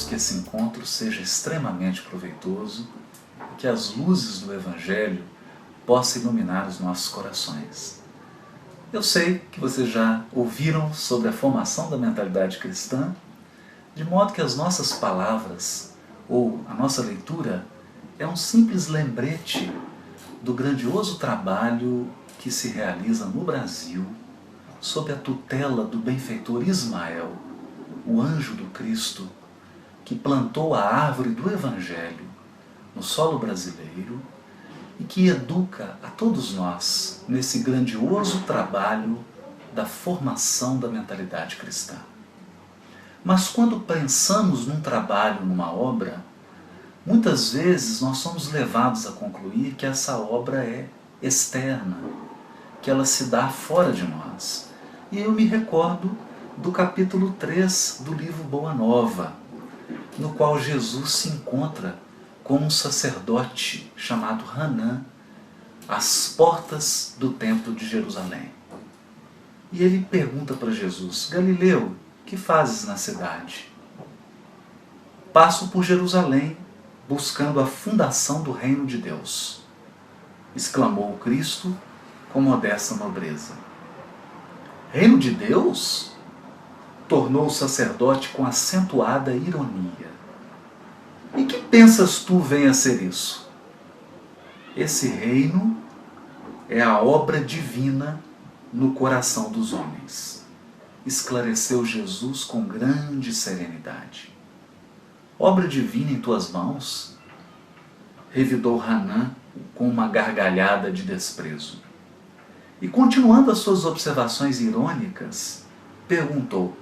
esperamos que esse encontro seja extremamente proveitoso e que as luzes do Evangelho possam iluminar os nossos corações. Eu sei que vocês já ouviram sobre a formação da mentalidade cristã, de modo que as nossas palavras ou a nossa leitura é um simples lembrete do grandioso trabalho que se realiza no Brasil sob a tutela do benfeitor Ismael, o anjo do Cristo, que plantou a árvore do Evangelho no solo brasileiro e que educa a todos nós nesse grandioso trabalho da formação da mentalidade cristã. Mas quando pensamos num trabalho, numa obra, muitas vezes nós somos levados a concluir que essa obra é externa, que ela se dá fora de nós. E eu me recordo do capítulo 3 do livro Boa Nova, no qual Jesus se encontra com um sacerdote chamado Hanã, às portas do templo de Jerusalém. E ele pergunta para Jesus: Galileu, que fazes na cidade? Passo por Jerusalém, buscando a fundação do reino de Deus, exclamou o Cristo com modesta nobreza. Reino de Deus? Tornou o sacerdote com acentuada ironia. E que pensas tu venha a ser isso? Esse reino é a obra divina no coração dos homens, esclareceu Jesus com grande serenidade. Obra divina em tuas mãos? Revidou Hanã com uma gargalhada de desprezo. E continuando as suas observações irônicas, perguntou: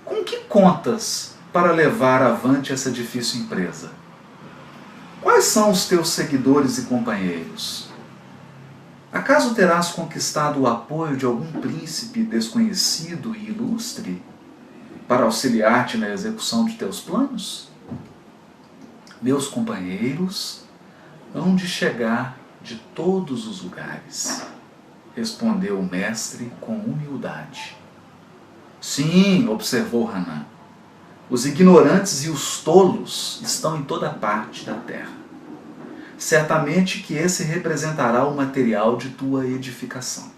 com que contas para levar avante essa difícil empresa? Quais são os teus seguidores e companheiros? Acaso terás conquistado o apoio de algum príncipe desconhecido e ilustre para auxiliar-te na execução de teus planos? Meus companheiros hão de chegar de todos os lugares, respondeu o mestre com humildade. Sim, observou Hanã, os ignorantes e os tolos estão em toda parte da terra. Certamente que esse representará o material de tua edificação.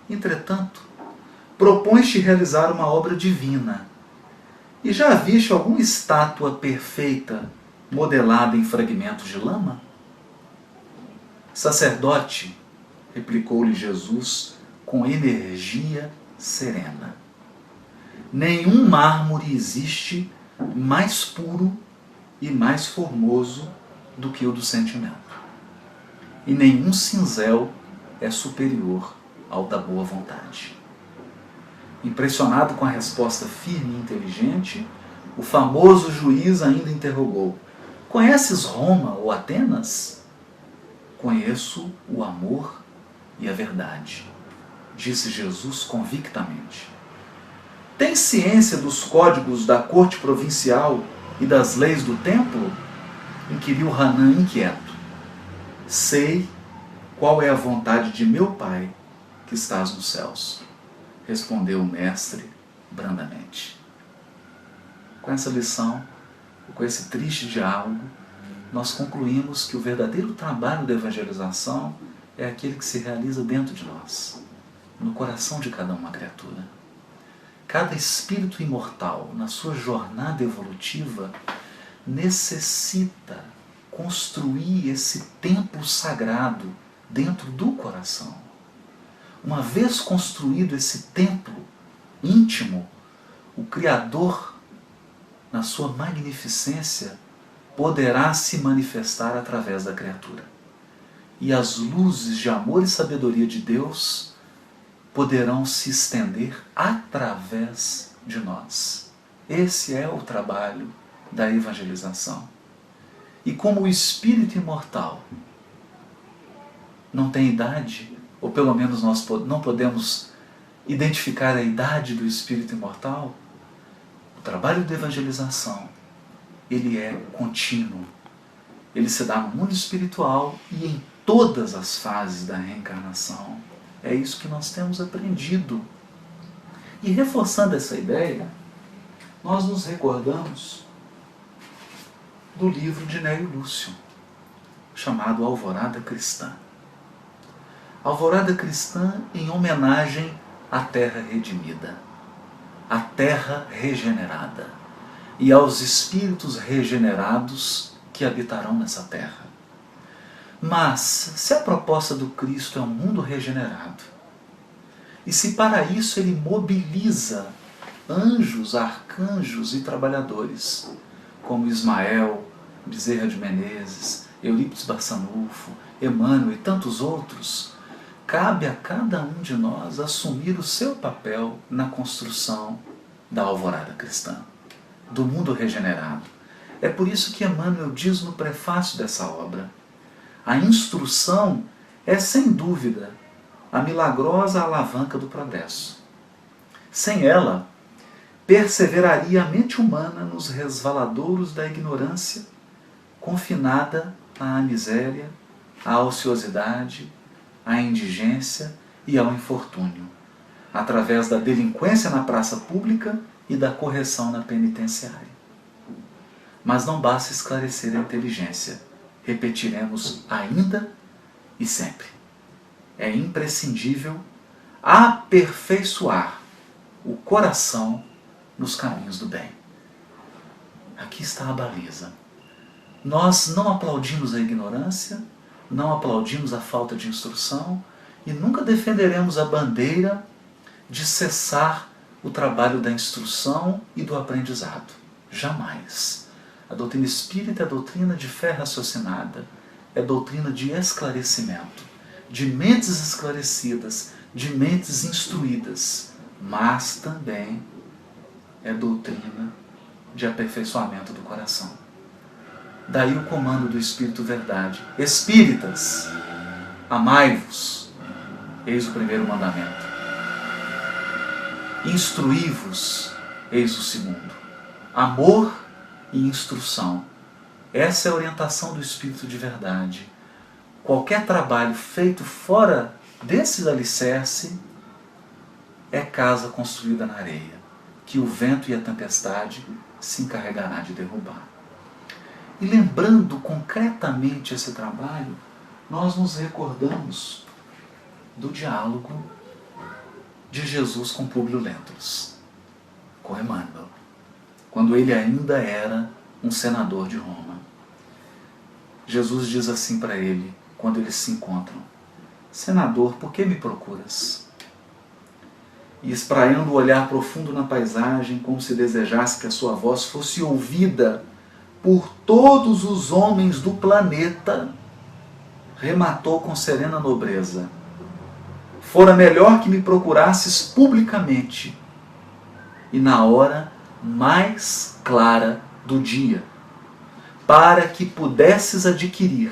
Entretanto, propões-te realizar uma obra divina. E já viste alguma estátua perfeita modelada em fragmentos de lama? Sacerdote, replicou-lhe Jesus com energia serena, nenhum mármore existe mais puro e mais formoso do que o do sentimento. E nenhum cinzel é superior ao da boa vontade. Impressionado com a resposta firme e inteligente, o famoso juiz ainda interrogou: conheces Roma ou Atenas? Conheço o amor e a verdade, disse Jesus convictamente. Tens ciência dos códigos da corte provincial e das leis do templo? Inquiriu Hanã inquieto. Sei qual é a vontade de meu Pai que estás nos céus, respondeu o mestre brandamente. Com essa lição, com esse triste diálogo, nós concluímos que o verdadeiro trabalho da evangelização é aquele que se realiza dentro de nós, no coração de cada uma criatura. Cada espírito imortal, na sua jornada evolutiva, necessita construir esse templo sagrado dentro do coração. Uma vez construído esse templo íntimo, o Criador, na sua magnificência, poderá se manifestar através da criatura. E as luzes de amor e sabedoria de Deus poderão se estender através de nós. Esse é o trabalho da evangelização. E como o espírito imortal não tem idade, ou pelo menos nós não podemos identificar a idade do espírito imortal, o trabalho da evangelização, ele é contínuo. Ele se dá no mundo espiritual e em todas as fases da reencarnação. É isso que nós temos aprendido. E reforçando essa ideia, nós nos recordamos do livro de Nélio Lúcio, chamado Alvorada Cristã. Alvorada Cristã em homenagem à terra redimida, à terra regenerada e aos espíritos regenerados que habitarão nessa terra. Mas, se a proposta do Cristo é um mundo regenerado, e se para isso ele mobiliza anjos, arcanjos e trabalhadores, como Ismael, Bezerra de Menezes, Eurípides Barçanufo, Emmanuel e tantos outros, cabe a cada um de nós assumir o seu papel na construção da alvorada cristã, do mundo regenerado. É por isso que Emmanuel diz no prefácio dessa obra: a instrução é, sem dúvida, a milagrosa alavanca do progresso. Sem ela, perseveraria a mente humana nos resvaladouros da ignorância, confinada à miséria, à ociosidade, à indigência e ao infortúnio, através da delinquência na praça pública e da correção na penitenciária. Mas não basta esclarecer a inteligência, repetiremos ainda e sempre. É imprescindível aperfeiçoar o coração nos caminhos do bem. Aqui está a baliza. Nós não aplaudimos a ignorância, não aplaudimos a falta de instrução e nunca defenderemos a bandeira de cessar o trabalho da instrução e do aprendizado. Jamais. A doutrina espírita é doutrina de fé raciocinada, é doutrina de esclarecimento, de mentes esclarecidas, de mentes instruídas, mas também é doutrina de aperfeiçoamento do coração. Daí o comando do Espírito Verdade: Espíritas, amai-vos, eis o primeiro mandamento. Instruí-vos, eis o segundo. Amor e instrução. Essa é a orientação do Espírito de Verdade. Qualquer trabalho feito fora desse alicerce é casa construída na areia, que o vento e a tempestade se encarregará de derrubar. E lembrando concretamente esse trabalho, nós nos recordamos do diálogo de Jesus com Públio Lentulus, com Emmanuel, quando ele ainda era um senador de Roma. Jesus diz assim para ele, quando eles se encontram: Senador, por que me procuras? E espraiando o olhar profundo na paisagem, como se desejasse que a sua voz fosse ouvida por todos os homens do planeta, rematou com serena nobreza: fora melhor que me procurasses publicamente e na hora mais clara do dia, para que pudesses adquirir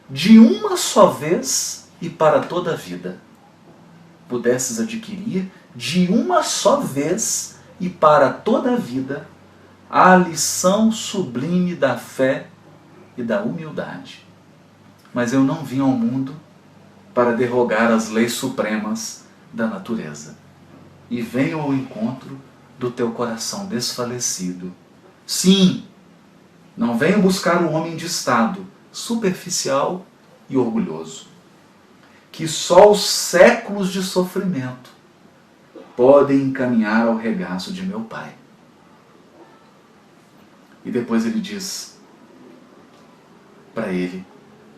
de uma só vez e para toda a vida. Pudesses adquirir de uma só vez e para toda a vida a lição sublime da fé e da humildade. Mas eu não vim ao mundo para derrogar as leis supremas da natureza. E venho ao encontro do teu coração desfalecido. Sim, não venho buscar o homem de estado, superficial e orgulhoso, que só os séculos de sofrimento podem encaminhar ao regaço de meu Pai. E depois ele diz para ele: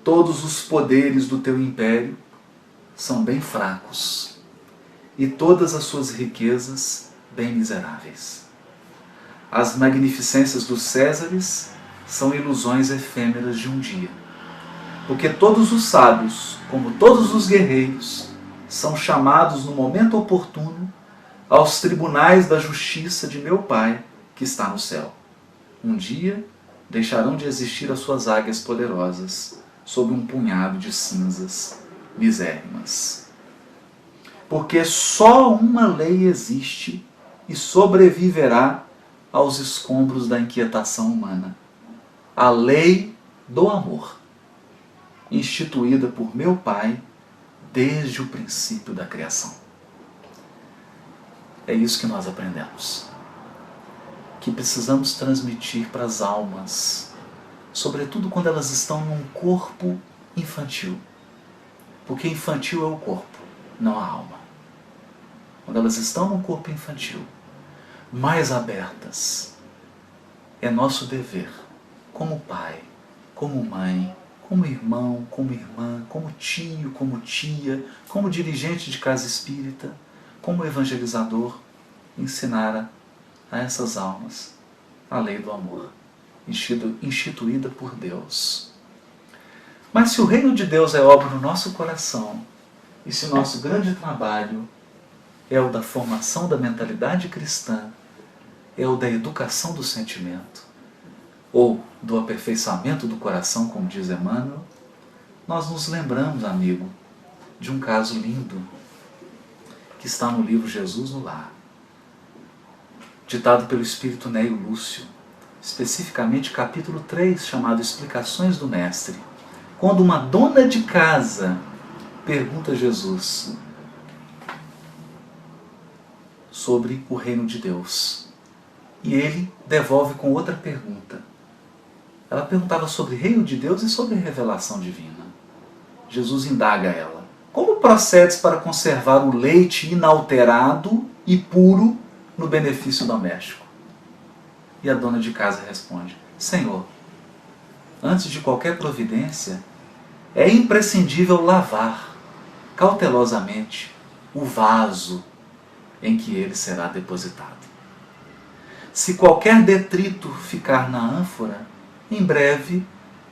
todos os poderes do teu império são bem fracos, e todas as suas riquezas bem miseráveis. As magnificências dos Césares são ilusões efêmeras de um dia, porque todos os sábios, como todos os guerreiros, são chamados no momento oportuno aos tribunais da justiça de meu Pai que está no céu. Um dia deixarão de existir as suas águias poderosas sob um punhado de cinzas misérrimas. Porque só uma lei existe e sobreviverá aos escombros da inquietação humana: a lei do amor, instituída por meu Pai desde o princípio da criação. É isso que nós aprendemos, que precisamos transmitir para as almas sobretudo quando elas estão num corpo infantil. Porque infantil é o corpo, não a alma. Quando elas estão num corpo infantil, mais abertas, é nosso dever, como pai, como mãe, como irmão, como irmã, como tio, como tia, como dirigente de casa espírita, como evangelizador, ensinar a essas almas a lei do amor, instituída por Deus. Mas se o reino de Deus é obra no nosso coração, e se o nosso grande trabalho é o da formação da mentalidade cristã, é o da educação do sentimento, ou do aperfeiçoamento do coração, como diz Emmanuel, nós nos lembramos, amigo, de um caso lindo que está no livro Jesus no Lar, ditado pelo Espírito Neio Lúcio, especificamente capítulo 3, chamado Explicações do Mestre, quando uma dona de casa pergunta a Jesus sobre o reino de Deus. E ele devolve com outra pergunta. Ela perguntava sobre o reino de Deus e sobre a revelação divina. Jesus indaga ela: como procedes para conservar o leite inalterado e puro no benefício doméstico? E a dona de casa responde: Senhor, antes de qualquer providência, é imprescindível lavar cautelosamente o vaso em que ele será depositado. Se qualquer detrito ficar na ânfora, em breve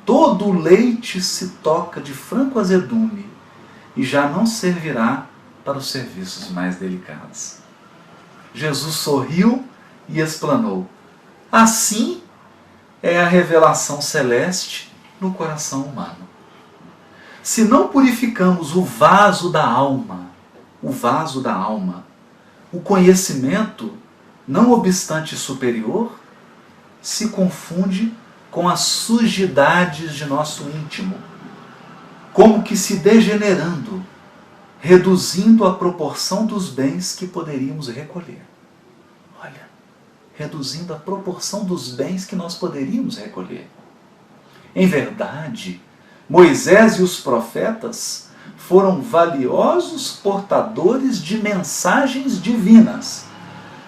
todo o leite se toca de franco azedume e já não servirá para os serviços mais delicados. Jesus sorriu e explanou: assim é a revelação celeste no coração humano. Se não purificamos o vaso da alma, o conhecimento, não obstante superior, se confunde com as sujidades de nosso íntimo, como que se degenerando, reduzindo a proporção dos bens que poderíamos recolher. Olha, reduzindo a proporção dos bens que nós poderíamos recolher. Em verdade, Moisés e os profetas foram valiosos portadores de mensagens divinas,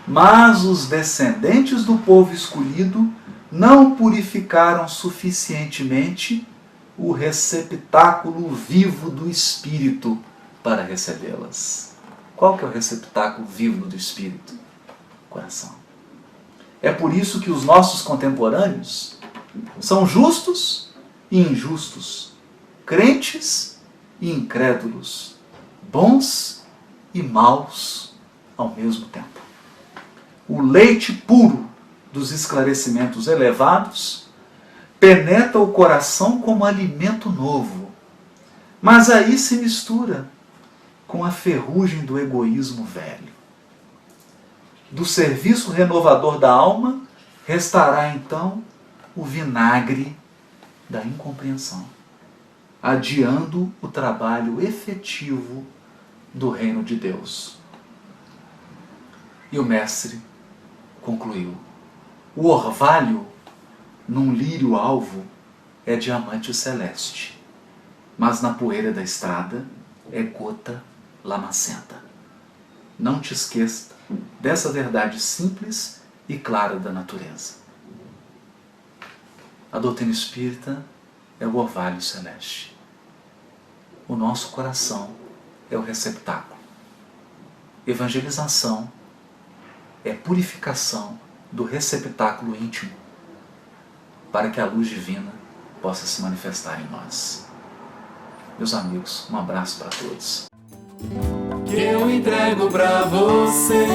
mas os descendentes do povo escolhido não purificaram suficientemente o receptáculo vivo do Espírito para recebê-las. Qual que é o receptáculo vivo do Espírito? O coração. É por isso que os nossos contemporâneos são justos e injustos, crentes e incrédulos, bons e maus ao mesmo tempo. O leite puro dos esclarecimentos elevados penetra o coração como alimento novo, mas aí se mistura com a ferrugem do egoísmo velho. Do serviço renovador da alma restará então o vinagre da incompreensão, adiando o trabalho efetivo do reino de Deus. E o mestre concluiu: o orvalho num lírio alvo é diamante celeste, mas na poeira da estrada é gota lamacenta. Não te esqueça dessa verdade simples e clara da natureza. A doutrina espírita é o orvalho celeste. O nosso coração é o receptáculo. Evangelização é purificação do receptáculo íntimo, para que a luz divina possa se manifestar em nós. Meus amigos, um abraço para todos. Que eu entrego para você.